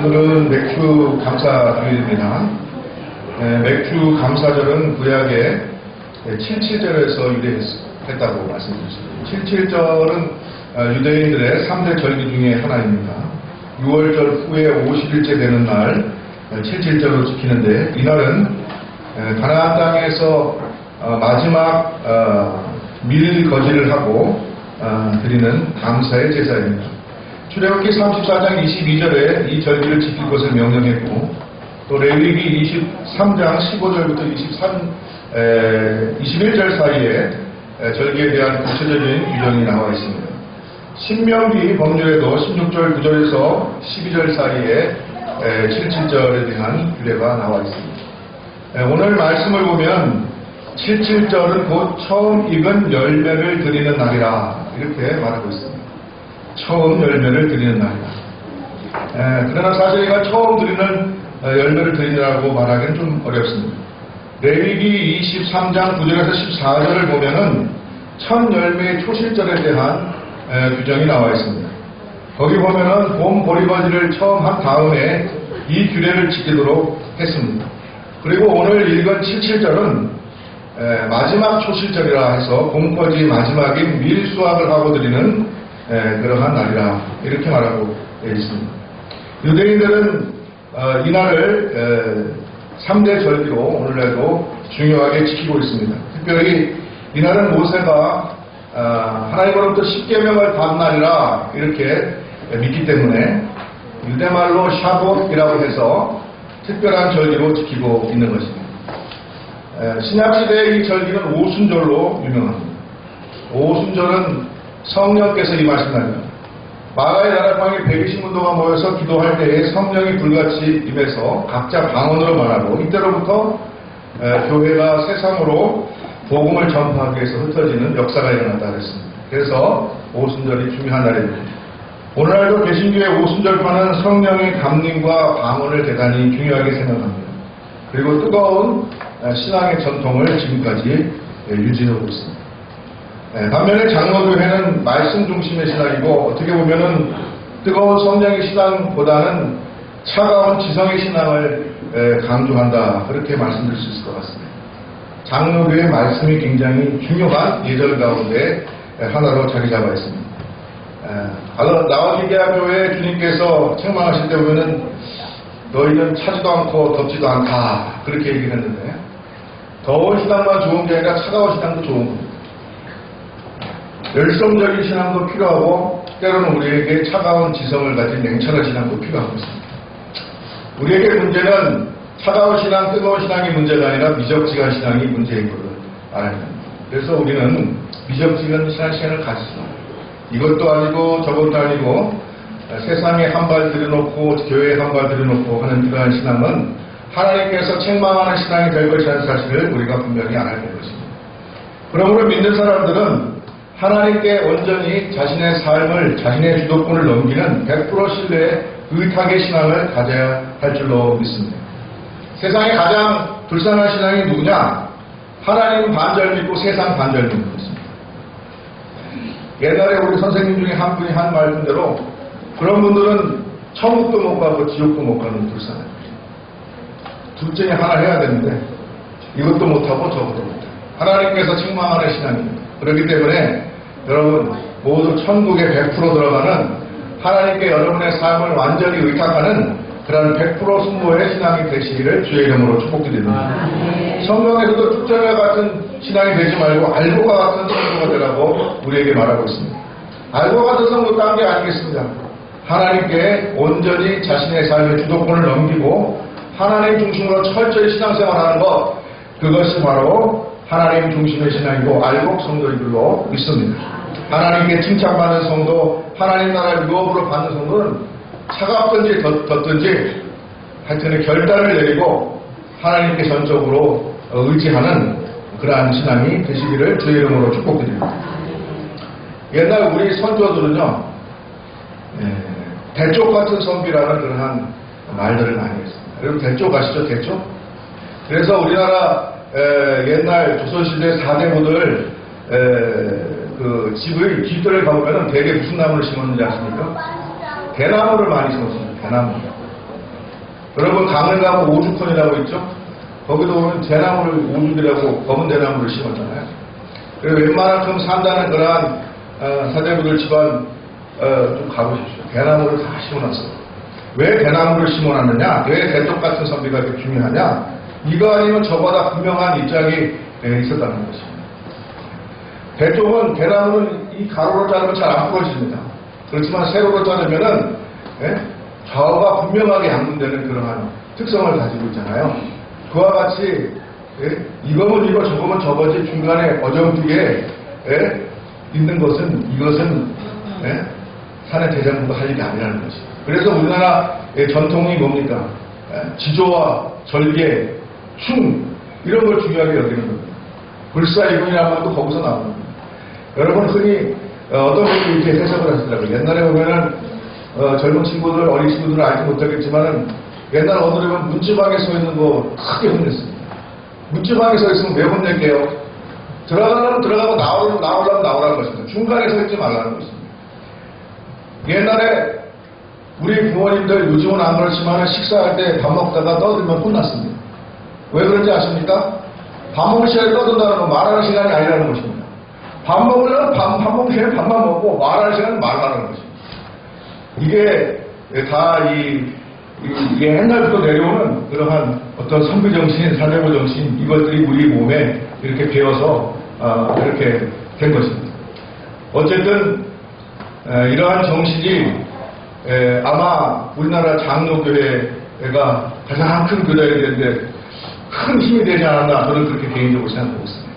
오늘은 맥주 감사주일입니다. 맥주 감사절은 구약의 77절에서 유래했다고 말씀드렸습니다. 77절은 유대인들의 3대 절기 중에 하나입니다. 6월절 후에 50일째 되는 날 77절로 지키는데, 이날은 가나안 땅에서 마지막 밀거지를 하고 드리는 감사의 제사입니다. 출애굽기 34장 22절에 이 절기를 지킬 것을 명령했고, 또 레위기 23장 15절부터 21절 사이에 절기에 대한 구체적인 규정이 나와 있습니다. 신명기 법률에도 16절 9절에서 12절 사이에 77절에 대한 규례가 나와 있습니다. 오늘 말씀을 보면 77절은 곧 처음 익은 열매를 드리는 날이라 이렇게 말하고 있습니다. 처음 열매를 드리는 날이다. 그러나 사실 이가 처음 드리는 열매를 드리느라고 말하기는 좀 어렵습니다. 레위기 23장 9절에서 14절을 보면은 첫 열매의 초실절에 대한 규정이 나와 있습니다. 거기 보면은 봄 보리거지를 처음 한 다음에 이 규례를 지키도록 했습니다. 그리고 오늘 읽은 77절은 마지막 초실절이라 해서 봄거지 마지막인 밀수확을 하고 드리는 그러한 날이라 이렇게 말하고 있습니다. 유대인들은 이날을 3대 절기로 오늘날도 중요하게 지키고 있습니다. 특별히 이날은 모세가 하나님으로부터 10계명을 받은 날이라 이렇게 믿기 때문에 유대말로 샤봇이라고 해서 특별한 절기로 지키고 있는 것입니다. 신약시대의 이 절기는 오순절로 유명합니다. 오순절은 성령께서 임하신 날입니다. 마가의 나라방에 120문도가 모여서 기도할 때에 성령이 불같이 임해서 각자 방언으로 말하고, 이때로부터 교회가 세상으로 복음을 전파하기 위해서 흩어지는 역사가 일어났다 그랬습니다. 그래서 오순절이 중요한 날입니다. 오늘날도 개신교의 오순절파는 성령의 감림과 방언을 대단히 중요하게 생각합니다. 그리고 뜨거운 신앙의 전통을 지금까지 유지하고 있습니다. 반면에 장로교회는 말씀 중심의 신앙이고, 어떻게 보면은 뜨거운 성령의 신앙보다는 차가운 지성의 신앙을 강조한다, 그렇게 말씀드릴 수 있을 것 같습니다. 장로교의 말씀이 굉장히 중요한 예절 가운데 하나로 자리 잡아 있습니다. 라오디게아 교회 주님께서 책망하실 때 보면은 너희는 차지도 않고 덥지도 않다, 그렇게 얘기를 했는데, 더운 신앙만 좋은 게 아니라 차가운 신앙도 좋은 겁니다. 열성적인 신앙도 필요하고, 때로는 우리에게 차가운 지성을 가진 냉철한 신앙도 필요하고 있습니다. 우리에게 문제는 차가운 신앙, 뜨거운 신앙이 문제가 아니라 미적지간 신앙이 문제인 것을 알아야 합니다. 그래서 우리는 미적지간 신앙을 가지죠. 이것도 아니고 저것도 아니고 세상에 한 발 들여놓고 교회에 한 발 들여놓고 하는 그러한 신앙은 하나님께서 책망하는 신앙이 될 것이라는 사실을 우리가 분명히 알아야 될 것입니다. 그러므로 믿는 사람들은 하나님께 온전히 자신의 삶을, 자신의 주도권을 넘기는 100% 신뢰의 의탁의 신앙을 가져야 할 줄로 믿습니다. 세상에 가장 불쌍한 신앙이 누구냐? 하나님 반절 믿고 세상 반절 믿는 것입니다. 옛날에 우리 선생님 중에 한 분이 한 말씀대로 그런 분들은 천국도 못 가고 지옥도 못 가는 불쌍한 거죠. 둘 중에 하나 해야 되는데 이것도 못하고 저것도 못하고 하나님께서 책망하는 신앙입니다. 그렇기 때문에 여러분 모두 천국에 100% 들어가는, 하나님께 여러분의 삶을 완전히 의탁하는 그런 100% 순모의 신앙이 되시기를 주의 이름으로 축복드립니다. 성경에서도 축전과 같은 신앙이 되지 말고 알고가 같은 성도가 되라고 우리에게 말하고 있습니다. 알고 같은 성도 딴 게 아니겠습니다. 하나님께 온전히 자신의 삶의 주도권을 넘기고 하나님 중심으로 철저히 신앙생활하는 것, 그것이 바로 하나님 중심의 신앙이고 알곡 성도인 줄로 믿습니다. 하나님께 칭찬받는 성도, 하나님 나라 유업으로 받는 성도는 차갑든지 덥든지 하여튼 결단을 내리고 하나님께 전적으로 의지하는 그러한 신앙이 되시기를 주의 이름으로 축복드립니다. 옛날 우리 선조들은요, 대쪽 같은 선비라는 그러한 말들을 많이 했습니다. 여러분 대쪽 아시죠? 대쪽? 그래서 우리나라 옛날 조선시대 4대부들 그 집의 뒷뜰을 가보면 대개 무슨 나무를 심었는지 아십니까? 대나무를 많이 심었습니다. 대나무. 여러분 강릉 가면 오죽헌이라고 있죠? 거기도 보면 대나무를 오죽이라고 검은 대나무를 심었잖아요. 그리고 웬만큼 산다는 그러한 사대부들 집안 좀 가보십시오. 대나무를 다 심어놨어요. 왜 대나무를 심어놨느냐? 왜 대쪽 같은 선비가 이렇게 중요하냐? 이거 아니면 저보다 분명한 입장이 있었다는 것입니다. 대쪽은 대나무는 이 가로로 자르면 잘 안 부러집니다. 그렇지만 세로로 자르면은 좌우가 분명하게 양분되는 그러한 특성을 가지고 있잖아요. 그와 같이 이거면 이거 저거면 저거지 중간에 어정튀게 있는 것은 이것은 산의 대장부가 할 일이 아니라는 것입니다. 그래서 우리나라의 전통이 뭡니까? 지조와 절개, 충 이런 걸 중요하게 여기는 겁니다. 불사이군이라는 말도 거기서 나오는 겁니다. 여러분 흔히 어떤 분이 이렇게 해석을 하시더라고요. 옛날에 보면은 젊은 친구들, 어린 친구들은 알지 못하겠지만은 옛날 어른이면 문지방에 서 있는 거 크게 혼냈습니다. 문지방에 서 있으면 왜 혼낼게요? 들어가려면 들어가고 나오려면 나오라는 것입니다. 중간에 서 있지 말라는 것입니다. 옛날에 우리 부모님들 요즘은 안 그렇지만 식사할 때 밥 먹다가 떠들면 혼났습니다. 왜 그런지 아십니까? 밥 먹을 시간에 떠든다는 건 말하는 시간이 아니라는 것입니다. 밥 먹으려면 밥 먹을 시간에 밥만 먹고 말하는 시간은 말하는 것입니다. 이게 다 이게 옛날부터 내려오는 그러한 어떤 선비정신, 사대부정신 이것들이 우리 몸에 이렇게 배어서 이렇게 된 것입니다. 어쨌든 이러한 정신이 아마 우리나라 장로교회가 가장 큰 교회인데 큰 힘이 되지 않았나 저는 그렇게 개인적으로 생각하고 있습니다.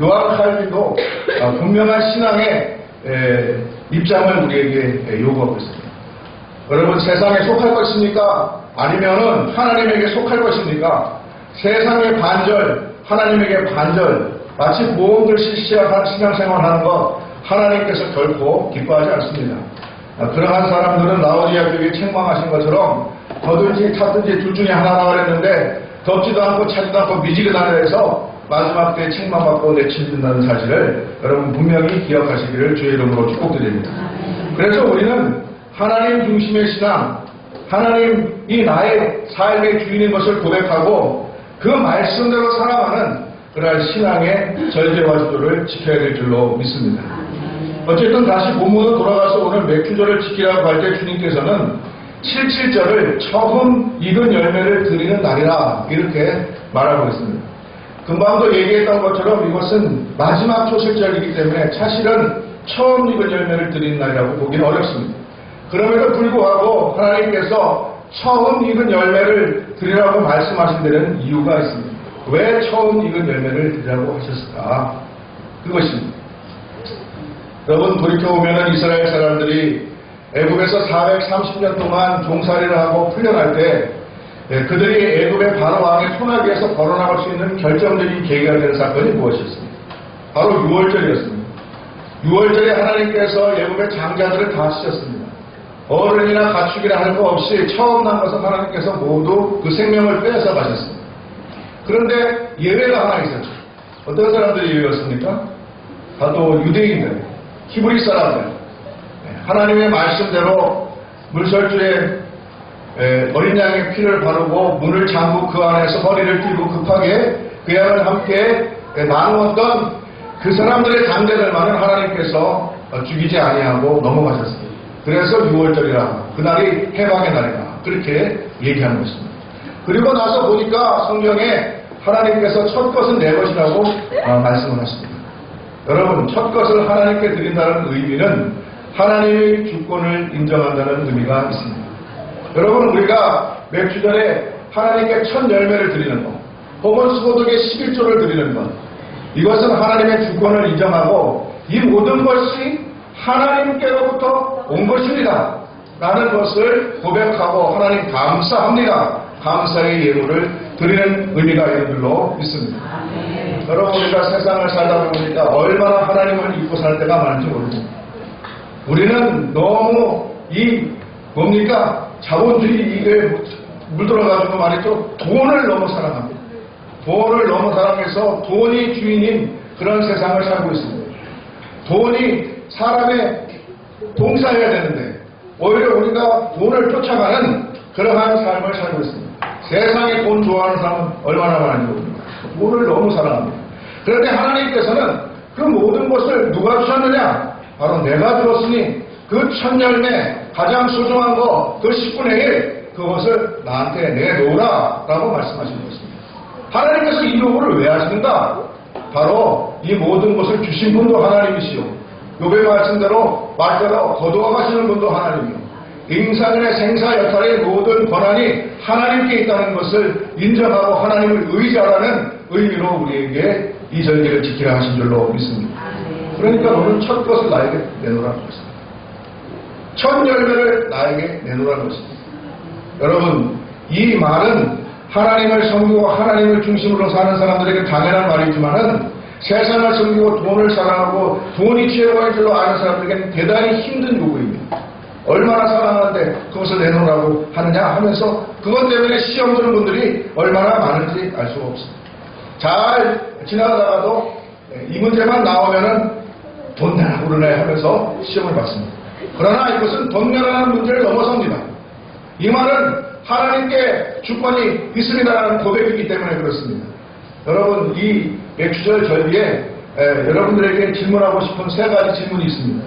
요한 칼빈도 분명한 신앙의 입장을 우리에게 요구하고 있습니다. 여러분 세상에 속할 것입니까? 아니면은 하나님에게 속할 것입니까? 세상의 반절, 하나님에게 반절, 마치 모험들 실시한 신앙생활하는 것 하나님께서 결코 기뻐하지 않습니다. 그러한 사람들은 라오디아 교회에 책망하신 것처럼 더든지 탔든지 둘 중에 하나라 그랬는데 덥지도 않고 차지도 않고 미지근하다 해서 마지막 때에 책망받고 내친다는 사실을 여러분 분명히 기억하시기를 주의 이름으로 축복드립니다. 그래서 우리는 하나님 중심의 신앙, 하나님이 나의 삶의 주인인 것을 고백하고 그 말씀대로 살아가는 그러한 신앙의 절제와 지도를 지켜야 될 줄로 믿습니다. 어쨌든 다시 본문으로 돌아가서 오늘 맥주절을 지키라고 할 때 주님께서는 77절을 처음 익은 열매를 드리는 날이라 이렇게 말하고 있습니다. 금방도 얘기했던 것처럼 이것은 마지막 초실절이기 때문에 사실은 처음 익은 열매를 드리는 날이라고 보기는 어렵습니다. 그럼에도 불구하고 하나님께서 처음 익은 열매를 드리라고 말씀하신 데는 이유가 있습니다. 왜 처음 익은 열매를 드리라고 하셨을까? 그것입니다. 여러분 돌이켜보면 이스라엘 사람들이 애굽에서 430년 동안 종살이를 하고 풀려날 때 그들이 애굽의 바로 왕의 손아귀에서 걸어나갈 수 있는 결정적인 계기가 되는 사건이 무엇이었습니까? 바로 6월절이었습니다. 6월절에 하나님께서 애굽의 장자들을 다 치셨습니다. 어른이나 가축이나 할 거 없이 처음 난 것은 하나님께서 모두 그 생명을 빼앗아 가셨습니다. 그런데 예외가 하나 있었죠. 어떤 사람들이 예외였습니까? 바로 유대인들, 히브리 사람들. 하나님의 말씀대로 물설주에 어린 양의 피를 바르고 문을 잠그고 그 안에서 허리를 띠고 급하게 그 양을 함께 나누었던 그 사람들의 장대들만은 하나님께서 죽이지 아니하고 넘어가셨습니다. 그래서 6월절이라 그날이 해방의 날이다 그렇게 얘기하는 것입니다. 그리고 나서 보니까 성경에 하나님께서 첫 것은 내 것이라고 말씀을 하십니다. 여러분 첫 것을 하나님께 드린다는 의미는 하나님의 주권을 인정한다는 의미가 있습니다. 여러분 우리가 맥주전에 하나님께 첫 열매를 드리는 것 혹은 수고독에 11조를 드리는 것 이것은 하나님의 주권을 인정하고 이 모든 것이 하나님께로부터 온 것입니다 라는 것을 고백하고 하나님 감사합니다 감사의 예물을 드리는 의미가 있는 줄로 믿습니다. 여러분 우리가 세상을 살다 보니까 얼마나 하나님을 잊고 살 때가 많은지 모릅니다. 우리는 너무 뭡니까? 자본주의에 물들어가지고 말이죠. 돈을 너무 사랑합니다. 돈을 너무 사랑해서 돈이 주인인 그런 세상을 살고 있습니다. 돈이 사람의 동사해야 되는데 오히려 우리가 돈을 쫓아가는 그러한 삶을 살고 있습니다. 세상에 돈 좋아하는 사람은 얼마나 많은지 모릅니다. 돈을 너무 사랑합니다. 그런데 하나님께서는 그 모든 것을 누가 주셨느냐? 바로 내가 주었으니 그 첫 열매 가장 소중한 거 그 10분의 1 그것을 나한테 내놓으라 라고 말씀하신 것입니다. 하나님께서 이 요구를 왜 하시는가? 바로 이 모든 것을 주신 분도 하나님이시요 욥의 말씀대로 말대로 거두어 가시는 분도 하나님이요 인간의 생사 여탈의 모든 권한이 하나님께 있다는 것을 인정하고 하나님을 의지하라는 의미로 우리에게 이 절기를 지키라 하신 줄로 믿습니다. 그러니까 너는 첫 것을 나에게 내놓으라는 것입니다. 첫 열매를 나에게 내놓으라는 것입니다. 여러분, 이 말은 하나님을 섬기고 하나님을 중심으로 사는 사람들에게 당연한 말이지만은 세상을 섬기고 돈을 사랑하고 돈이 최고인 줄로 아는 사람들에게는 대단히 힘든 요구입니다. 얼마나 사랑하는데 그것을 내놓으라고 하느냐 하면서 그것 때문에 시험 드는 분들이 얼마나 많은지 알 수가 없습니다. 잘 지나가다가도 이 문제만 나오면은 돈 내라고 그러네 하면서 시험을 받습니다. 그러나 이것은 돈 내라는 문제를 넘어섭니다. 이 말은 하나님께 주권이 있습니다라는 고백이기 때문에 그렇습니다. 여러분, 이 맥주절 절기에 여러분들에게 질문하고 싶은 3가지 질문이 있습니다.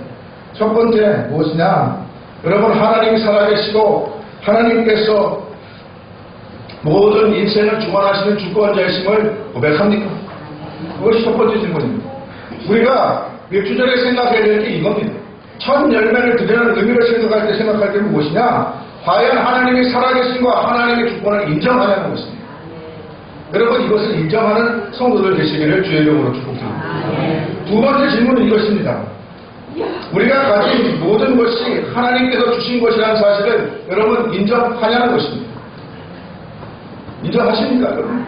첫 번째 무엇이냐? 여러분, 하나님이 살아계시고 하나님께서 모든 인생을 주관하시는 주권자이심을 고백합니까? 그것이 첫 번째 질문입니다. 우리가 맥주절에 생각해야 될 게 이겁니다. 첫 열매를 드리는 의미를 생각할 때 무엇이냐? 과연 하나님이 살아계신과 하나님의 주권을 인정하냐는 것입니다. 여러분, 이것을 인정하는 성도들 되시기를 주의 이름으로 축복드립니다. 두 번째 질문은 이것입니다. 우리가 가진 모든 것이 하나님께서 주신 것이라는 사실을 여러분 인정하냐는 것입니다. 인정하십니까, 여러분?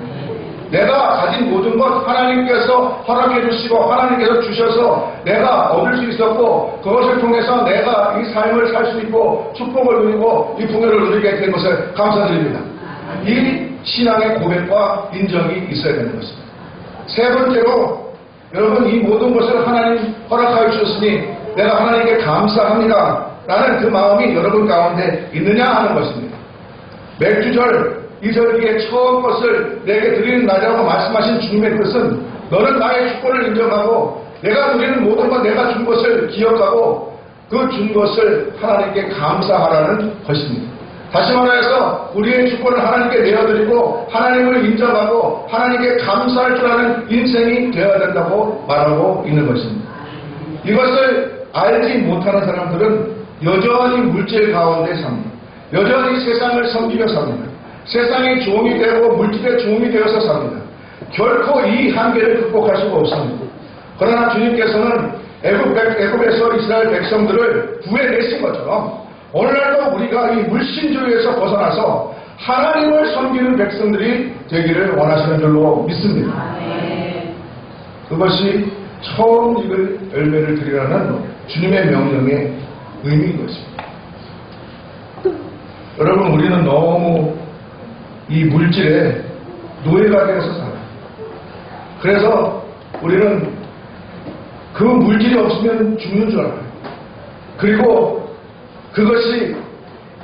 내가 가진 모든 것 하나님께서 허락해 주시고 하나님께서 주셔서 내가 얻을 수 있었고 그것을 통해서 내가 이 삶을 살 수 있고 축복을 누리고 이 풍요를 누리게 된 것을 감사드립니다. 이 신앙의 고백과 인정이 있어야 되는 것입니다. 세 번째로 여러분, 이 모든 것을 하나님 허락하여 주셨으니 내가 하나님께 감사합니다 라는 그 마음이 여러분 가운데 있느냐 하는 것입니다. 맥주절 이 절기의 처음 것을 내게 드리는 날이라고 말씀하신 주님의 뜻은 너는 나의 주권을 인정하고 내가 누리는 모든 것 내가 준 것을 기억하고 그 준 것을 하나님께 감사하라는 것입니다. 다시 말해서 우리의 주권을 하나님께 내어드리고 하나님을 인정하고 하나님께 감사할 줄 아는 인생이 되어야 된다고 말하고 있는 것입니다. 이것을 알지 못하는 사람들은 여전히 물질 가운데 삽니다. 여전히 세상을 섬기며 삽니다. 세상의 종이 되고 물질의 종이 되어서 삽니다. 결코 이 한계를 극복할 수가 없습니다. 그러나 주님께서는 애굽에서 이스라엘 백성들을 구해내신 것처럼 오늘날도 우리가 이 물신주의에서 벗어나서 하나님을 섬기는 백성들이 되기를 원하시는 줄로 믿습니다. 그것이 처음 익을 열매를 드리라는 주님의 명령의 의미인 것입니다. 여러분, 우리는 너무 이 물질에 노예가 되어서 살아요. 그래서 우리는 그 물질이 없으면 죽는 줄 알아요. 그리고 그것이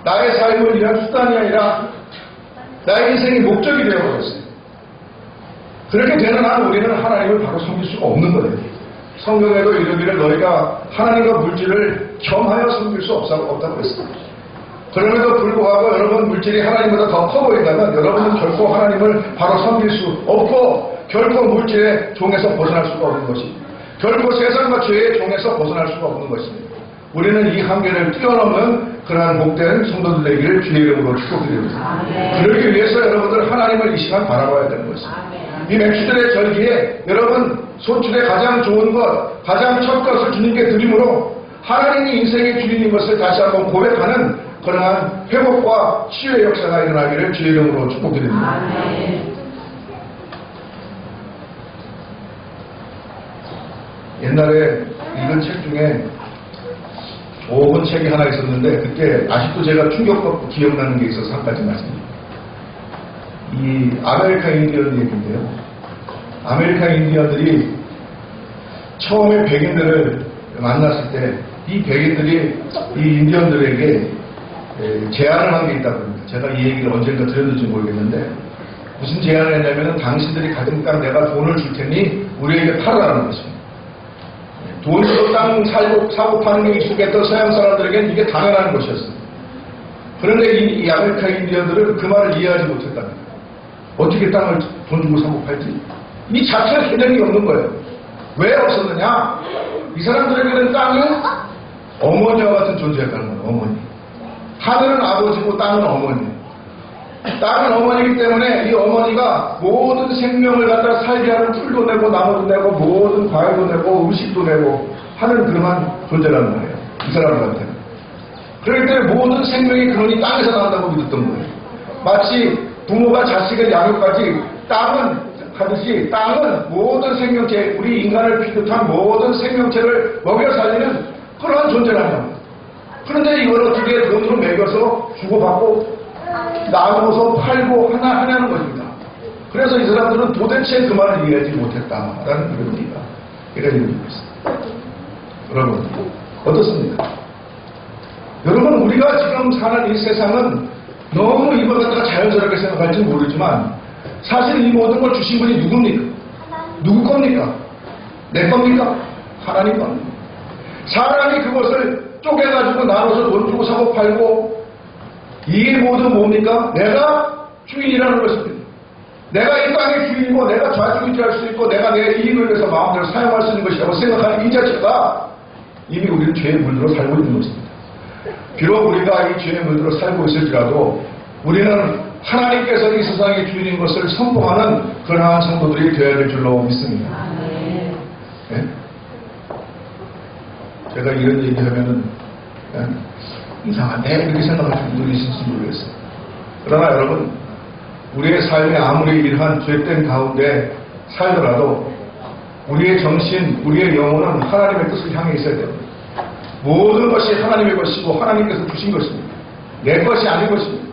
나의 삶을 위한 수단이 아니라 나의 인생의 목적이 되어버렸어요. 그렇게 되는 한 우리는 하나님을 바로 섬길 수가 없는 거예요. 성경에도 이르기를 너희가 하나님과 물질을 겸하여 섬길 수 없다고 했습니다. 그럼에도 불구하고 여러분 물질이 하나님보다 더 커 보인다면 여러분은 결코 하나님을 바로 섬길 수 없고 결코 물질의 종에서 벗어날 수가 없는 것입니다. 결코 세상과 죄의 종에서 벗어날 수가 없는 것입니다. 우리는 이 한계를 뛰어넘는 그러한 복된 성도들 되기를 주의 이름으로 축복드립니다. 그러기 위해서 여러분들 하나님을 이 시간 바라봐야 되는 것입니다. 이 맥주절의 절기에 여러분 소출의 가장 좋은 것, 가장 첫 것을 주님께 드림으로 하나님이 인생의 주인인 것을 다시 한번 고백하는 그러한 회복과 치유의 역사가 일어나기를 주의 이름으로 축복드립니다. 옛날에 읽은 책 중에 5권 책이 하나 있었는데 그때 아직도 제가 충격받고 기억나는 게 있어서 한 가지 말씀드립니다. 이 아메리카 인디언 얘기인데요. 아메리카 인디언들이 처음에 백인들을 만났을 때 이 백인들이 이 인디언들에게 제안을 한 게 있다고 합니다. 제가 이 얘기를 언젠가 드렸는지 모르겠는데 무슨 제안을 했냐면 당신들이 가진 땅 내가 돈을 줄 테니 우리에게 팔아라는 것입니다. 돈으로 땅 사고 파는 게 익숙했던 서양 사람들에게는 이게 당연한 것이었습니다. 그런데 이 아메리카 인디언들은 그 말을 이해하지 못했답니다. 어떻게 땅을 돈 주고 사고 팔지? 이 자체의 개념이 없는 거예요. 왜 없었느냐? 이 사람들에게는 땅이 어머니와 같은 존재였다는 거예요. 어머니. 하늘은 아버지고 땅은 어머니. 땅은 어머니이기 때문에 이 어머니가 모든 생명을 갖다 살게 하는 풀도 내고 나무도 내고 모든 과일도 내고 음식도 내고 하는 그러한 존재라는 거예요. 이 사람들한테는. 그렇기 때문에 모든 생명이 그러니 땅에서 나온다고 믿었던 거예요. 마치 부모가 자식의 양육까지 땅은 하듯이 땅은 모든 생명체, 우리 인간을 비롯한 모든 생명체를 먹여 살리는 그러한 존재라는 겁니다. 그런데 이걸 어떻게 돈으로 매겨서 주고받고 나누어서 팔고 하냐는 것입니다. 그래서 이 사람들은 도대체 그 말을 이해하지 못했다라는 그런 의미가 이런 의미가 있습니다. 여러분 어떻습니까? 여러분 우리가 지금 사는 이 세상은 너무 이걸 갖다가 자연스럽게 생각할지 모르지만 사실 이 모든 걸 주신 분이 누굽니까? 누구 겁니까? 내 겁니까? 하나님 겁니다. 사람이 그것을 쪼개가지고 나눠서 돈 주고 사고 팔고 이게 모두 뭡니까? 내가 주인이라는 것입니다. 내가 이 땅의 주인이고 내가 좌지우지할 수 있고 내가 내 이익을 위해서 마음대로 사용할 수 있는 것이라고 생각하는 이 자체가 이미 우리는 죄에 물들어 살고 있는 것입니다. 비록 우리가 이 죄에 물들어 살고 있을지라도 우리는 하나님께서 이 세상의 주인인 것을 선포하는 그러한 성도들이 되어야 될 줄로 믿습니다. 네? 제가 이런 얘기하면은 이상하네 이렇게 생각하시는 분들이 있을지 모르겠어요. 그러나 여러분 우리의 삶이 아무리 이러한 죄된 가운데 살더라도 우리의 정신, 우리의 영혼은 하나님의 뜻을 향해 있어야 됩니다. 모든 것이 하나님의 것이고 하나님께서 주신 것입니다. 내 것이 아닌 것입니다.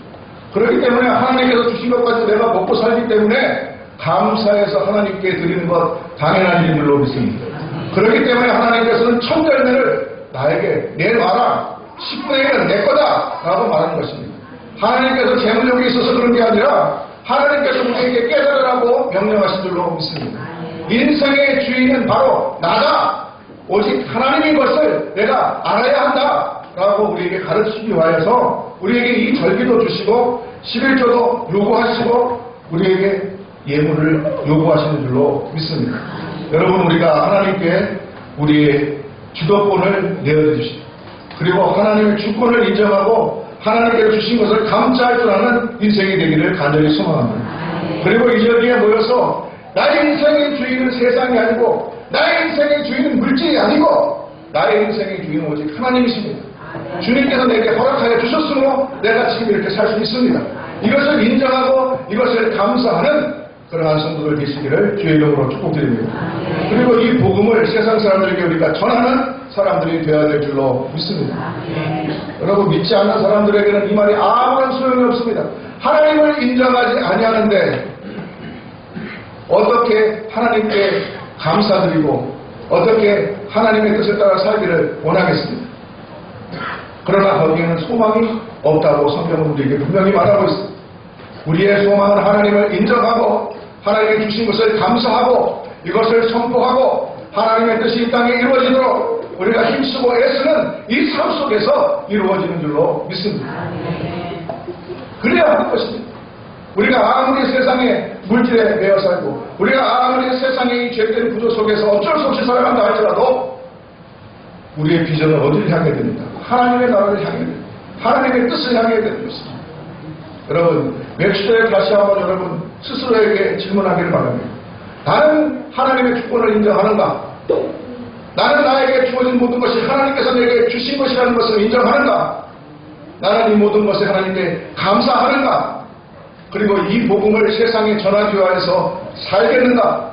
그렇기 때문에 하나님께서 주신 것 가지고 내가 먹고 살기 때문에 감사해서 하나님께 드리는 것 당연한 일로 믿습니다. 그렇기 때문에 하나님께서는 천열매를 나에게 내놔라 10분의 1은 내 거다 라고 말하는 것입니다. 하나님께서 재물력이 있어서 그런 게 아니라 하나님께서 우리에게 깨달으라고 명령하신 줄로 믿습니다. 인생의 주인은 바로 나다. 오직 하나님인 것을 내가 알아야 한다 라고 우리에게 가르치기 위하여서 우리에게 이 절기도 주시고 11조도 요구하시고 우리에게 예물을 요구하시는 줄로 믿습니다. 여러분 우리가 하나님께 우리의 주도권을 내어주시고 그리고 하나님의 주권을 인정하고 하나님께서 주신 것을 감사할 줄 아는 인생이 되기를 간절히 소망합니다. 그리고 이 자리에 모여서 나의 인생의 주인은 세상이 아니고 나의 인생의 주인은 물질이 아니고 나의 인생의 주인은 오직 하나님이십니다. 주님께서 내게 허락하여 주셨으므로 내가 지금 이렇게 살 수 있습니다. 이것을 인정하고 이것을 감사하는 그러한 성도들 되시기를 주의 이름으로 축복드립니다. 그리고 이 복음을 세상 사람들에게 우리가 전하는 사람들이 되어야 될 줄로 믿습니다. 여러분 믿지 않는 사람들에게는 이 말이 아무런 소용이 없습니다. 하나님을 인정하지 아니하는데 어떻게 하나님께 감사드리고 어떻게 하나님의 뜻에 따라 살기를 원하겠습니까? 그러나 거기에는 소망이 없다고 성경은 우리에게 분명히 말하고 있습니다. 우리의 소망은 하나님을 인정하고 하나님이 주신 것을 감사하고 이것을 선포하고 하나님의 뜻이 이 땅에 이루어지도록 우리가 힘쓰고 애쓰는 이 삶 속에서 이루어지는 줄로 믿습니다. 그래야 하는 것입니다. 우리가 아무리 세상에 물질에 매여 살고 우리가 아무리 세상의 이 죄된 구조 속에서 어쩔 수 없이 살아간다 할지라도 우리의 비전은 어디를 향해야 됩니까? 하나님의 나라를 향해야 됩니다. 하나님의 뜻을 향해야 되는 것입니다. 여러분 며칠 전에 다시 한번 여러분 스스로에게 질문하기를 바랍니다. 나는 하나님의 주권을 인정하는가? 나는 나에게 주어진 모든 것이 하나님께서 내게 주신 것이라는 것을 인정하는가? 나는 이 모든 것에 하나님께 감사하는가? 그리고 이 복음을 세상에 전하기 위해서 살겠는가?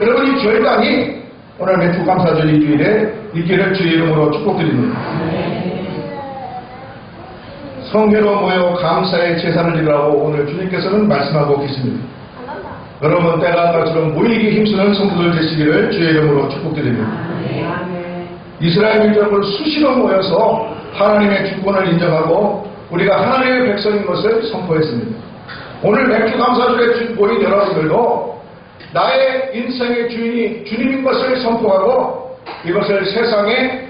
여러분 이 결단이 오늘 매주 감사절 일주일에 있기를 주의 이름으로 축복드립니다. 성회로 모여 감사의 제사를 지으라고 오늘 주님께서는 말씀하고 계십니다. 여러분 때가 것처럼 모이기 힘쓰는 성도들 되시기를 주의 이름으로 축복드립니다. 이스라엘 민족을 수시로 모여서 하나님의 주권을 인정하고 우리가 하나님의 백성인 것을 선포했습니다. 오늘 맥주 감사절에 모인 여러분들도 나의 인생의 주인이 주님인 것을 선포하고 이것을 세상에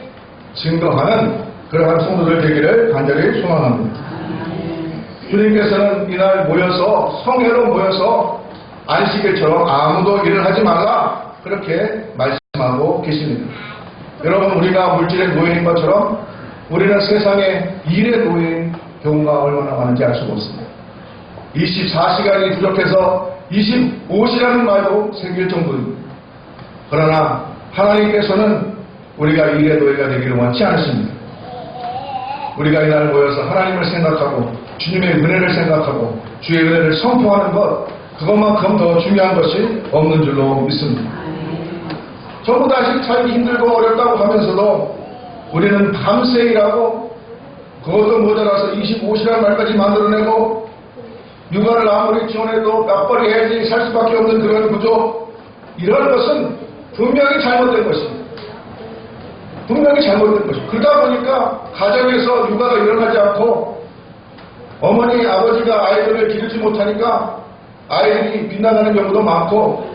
증거하는 그러한 성도들 되기를 간절히 소망합니다. 주님께서는 이날 모여서 성회로 모여서 안식일처럼 아무도 일을 하지 말라 그렇게 말씀하고 계십니다. 여러분, 우리가 물질의 노예인 것처럼 우리는 세상의 일의 노예인 경우가 얼마나 많은지 알 수가 없습니다. 24시간이 부족해서 25시라는 말도 생길 정도입니다. 그러나 하나님께서는 우리가 일의 노예가 되기를 원치 않으십니다. 우리가 이날 모여서 하나님을 생각하고 주님의 은혜를 생각하고 주의 은혜를 선포하는 것, 그것만큼 더 중요한 것이 없는 줄로 믿습니다. 전부 다시 살기 힘들고 어렵다고 하면서도 우리는 밤새 일하고 그것도 모자라서 25시간 말까지 만들어내고 육아를 아무리 지원해도 맞벌이 해야지 살 수밖에 없는 그런 구조, 이런 것은 분명히 잘못된 것입니다. 분명히 잘못된 것입니다. 그러다 보니까 가정에서 육아가 일어나지 않고 어머니, 아버지가 아이들을 기르지 못하니까 아이들이 빗나가는 경우도 많고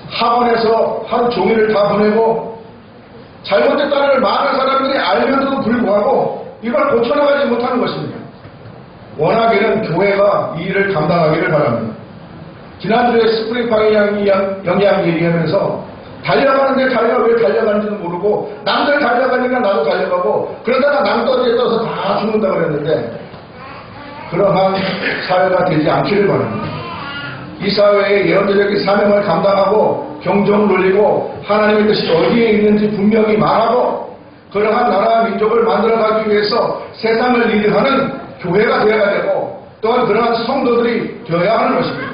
학원에서 하루 종일을 다 보내고 잘못됐다는 많은 사람들이 알면서도 불구하고 이걸 고쳐나가지 못하는 것입니다. 원하기는 교회가 이 일을 감당하기를 바랍니다. 지난주에 스프링팡 영양 얘기하면서 달려가는데 자기가 왜 달려가는지도 모르고 남들 달려가니까 나도 달려가고 그러다가 남떠지에 떠서 다 죽는다고 그랬는데 그러한 사회가 되지 않기를 바랍니다. 이 사회의 예언자적인 사명을 감당하고 경종을 울리고 하나님의 뜻이 어디에 있는지 분명히 말하고 그러한 나라와 민족을 만들어가기 위해서 세상을 리드하는 교회가 되어야 되고 또한 그러한 성도들이 되어야 하는 것입니다.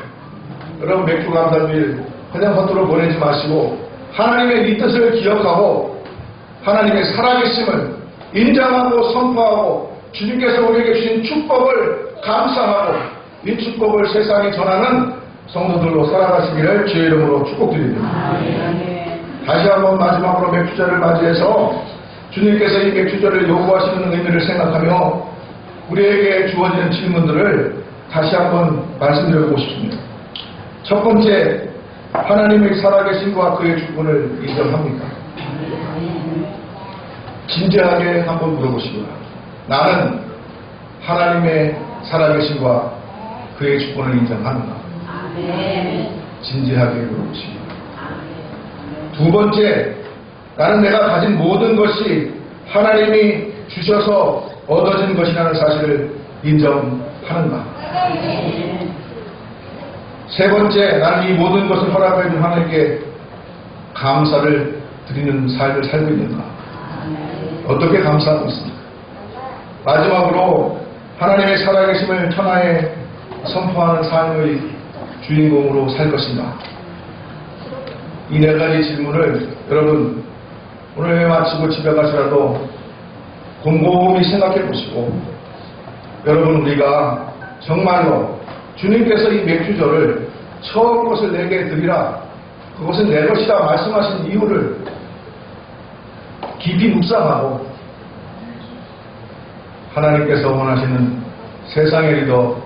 여러분, 맥주 감사주일 그냥 헛으로 보내지 마시고 하나님의 이 뜻을 기억하고 하나님의 살아계심을 인정하고 선포하고 주님께서 우리에게 주신 축복을 감사하고 이 축복을 세상에 전하는 성도들로 살아가시기를 주의 이름으로 축복드립니다. 다시 한번 마지막으로 맥주절을 맞이해서 주님께서 이 맥주절을 요구하시는 의미를 생각하며 우리에게 주어지는 질문들을 다시 한번 말씀드리고 싶습니다. 첫 번째, 하나님의 살아계심과 그의 주권을 인정합니까? 진지하게 한번 물어보시고요. 나는 하나님의 살아계심과 그의 주권을 인정하는가? 진지하게 물어보십니다. 두 번째, 나는 내가 가진 모든 것이 하나님이 주셔서 얻어진 것이라는 사실을 인정하는가? 세 번째, 나는 이 모든 것을 허락해 준 하나님께 감사를 드리는 삶을 살고 있는가? 어떻게 감사하고 있습니까? 마지막으로 하나님의 살아계심을 천하에 선포하는 삶의 주인공으로 살 것인가? 이 네 가지 질문을 여러분 오늘 마치고 집에 가시라도 곰곰이 생각해 보시고 여러분, 우리가 정말로 주님께서 이 맥주절을 처음 것을 내게 드리라, 그것은 내 것이라 말씀하신 이유를 깊이 묵상하고 하나님께서 원하시는 세상의 리더,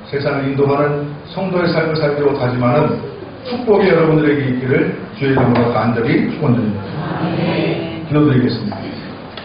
세상을 인도하는 성도의 삶을 살기로 다짐하는 축복이 여러분들에게 있기를 주의 이름으로 간절히 축원드립니다. 기도드리겠습니다.